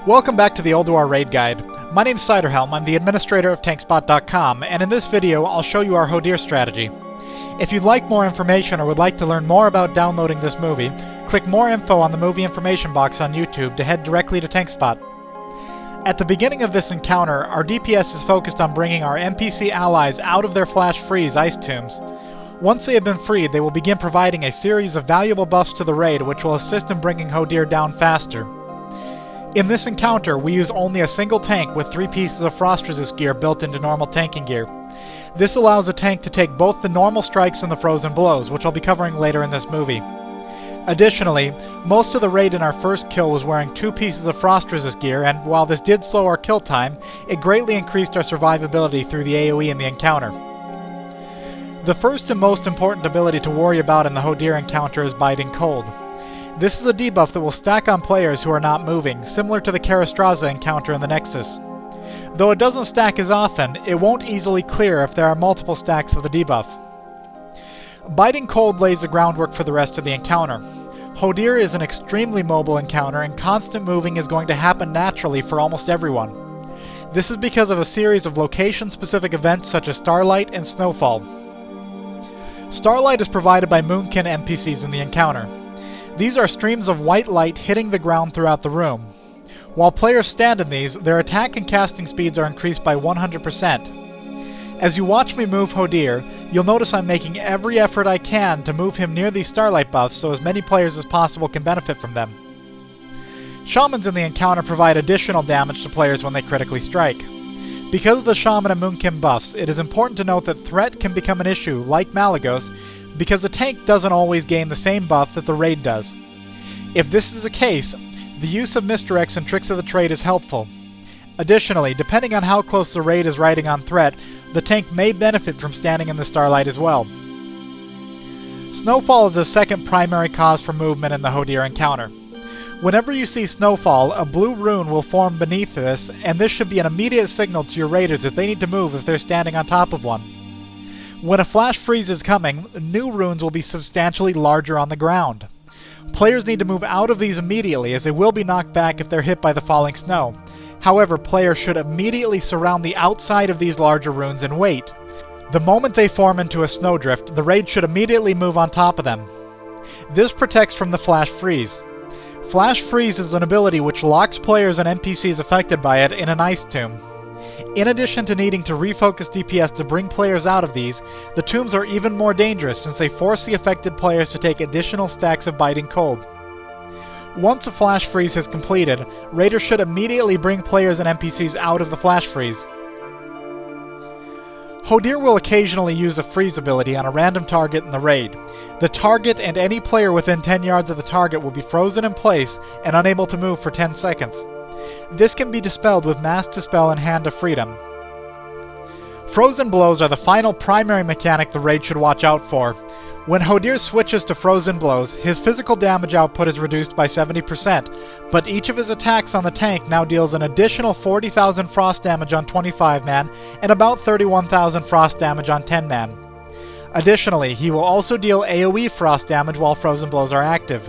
Welcome back to the Ulduar Raid Guide. My name's Ciderhelm, I'm the administrator of TankSpot.com, and in this video I'll show you our Hodir strategy. If you'd like more information or would like to learn more about downloading this movie, click more info on the movie information box on YouTube to head directly to TankSpot. At the beginning of this encounter, our DPS is focused on bringing our NPC allies out of their flash freeze ice tombs. Once they have been freed, they will begin providing a series of valuable buffs to the raid which will assist in bringing Hodir down faster. In this encounter, we use only a single tank with 3 pieces of frost resist gear built into normal tanking gear. This allows the tank to take both the normal strikes and the frozen blows, which I'll be covering later in this movie. Additionally, most of the raid in our first kill was wearing 2 pieces of frost resist gear, and while this did slow our kill time, it greatly increased our survivability through the AoE in the encounter. The first and most important ability to worry about in the Hodir encounter is Biting Cold. This is a debuff that will stack on players who are not moving, similar to the Karastraza encounter in the Nexus. Though it doesn't stack as often, it won't easily clear if there are multiple stacks of the debuff. Biting Cold lays the groundwork for the rest of the encounter. Hodir is an extremely mobile encounter, and constant moving is going to happen naturally for almost everyone. This is because of a series of location-specific events such as Starlight and Snowfall. Starlight is provided by Moonkin NPCs in the encounter. These are streams of white light hitting the ground throughout the room. While players stand in these, their attack and casting speeds are increased by 100%. As you watch me move Hodir, you'll notice I'm making every effort I can to move him near these Starlight buffs so as many players as possible can benefit from them. Shamans in the encounter provide additional damage to players when they critically strike. Because of the Shaman and Moonkin buffs, it is important to note that threat can become an issue, like Malagos, because the tank doesn't always gain the same buff that the raid does. If this is the case, the use of misdirects and tricks of the trade is helpful. Additionally, depending on how close the raid is riding on threat, the tank may benefit from standing in the Starlight as well. Snowfall is the second primary cause for movement in the Hodir encounter. Whenever you see Snowfall, a blue rune will form beneath this, and this should be an immediate signal to your raiders that they need to move if they're standing on top of one. When a flash freeze is coming, new runes will be substantially larger on the ground. Players need to move out of these immediately, as they will be knocked back if they're hit by the falling snow. However, players should immediately surround the outside of these larger runes and wait. The moment they form into a snowdrift, the raid should immediately move on top of them. This protects from the flash freeze. Flash freeze is an ability which locks players and NPCs affected by it in an ice tomb. In addition to needing to refocus DPS to bring players out of these, the tombs are even more dangerous since they force the affected players to take additional stacks of Biting Cold. Once a flash freeze has completed, raiders should immediately bring players and NPCs out of the flash freeze. Hodir will occasionally use a freeze ability on a random target in the raid. The target and any player within 10 yards of the target will be frozen in place and unable to move for 10 seconds. This can be dispelled with Mass Dispel and Hand of Freedom. Frozen blows are the final primary mechanic the raid should watch out for. When Hodir switches to frozen blows, his physical damage output is reduced by 70%, but each of his attacks on the tank now deals an additional 40,000 frost damage on 25-man and about 31,000 frost damage on 10-man. Additionally, he will also deal AoE frost damage while frozen blows are active.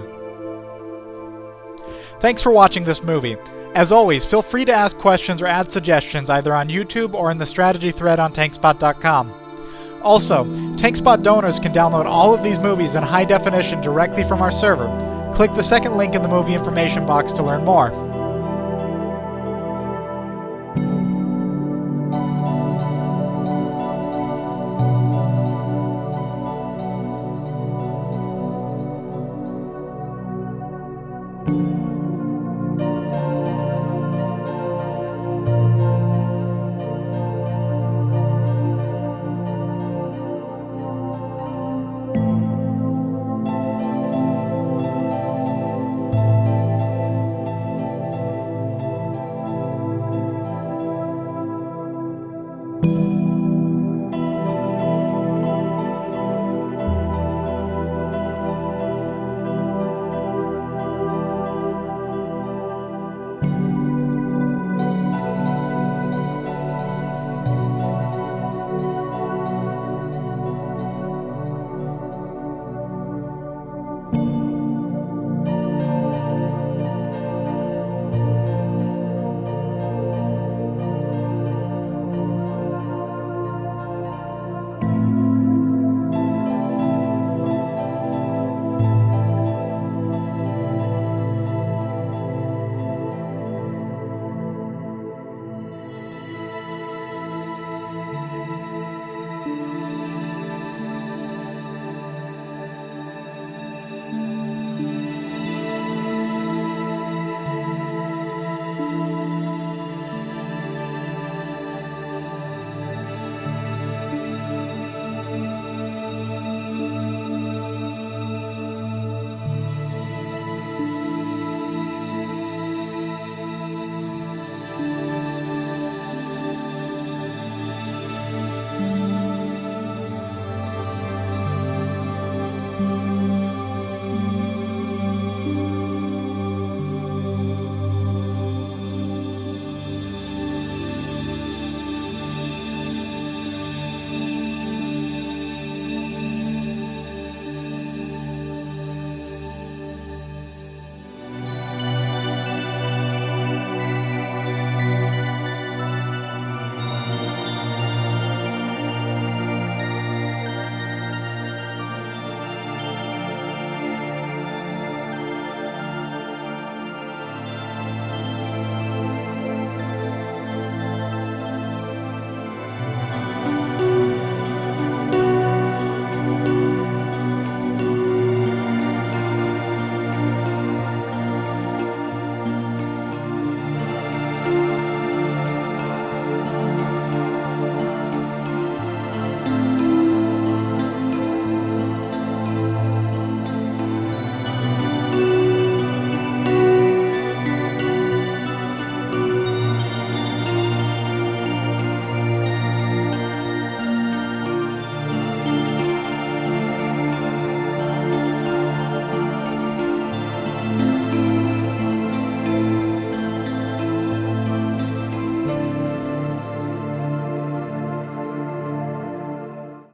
Thanks for watching this movie. As always, feel free to ask questions or add suggestions either on YouTube or in the strategy thread on TankSpot.com. Also, TankSpot donors can download all of these movies in high definition directly from our server. Click the second link in the movie information box to learn more.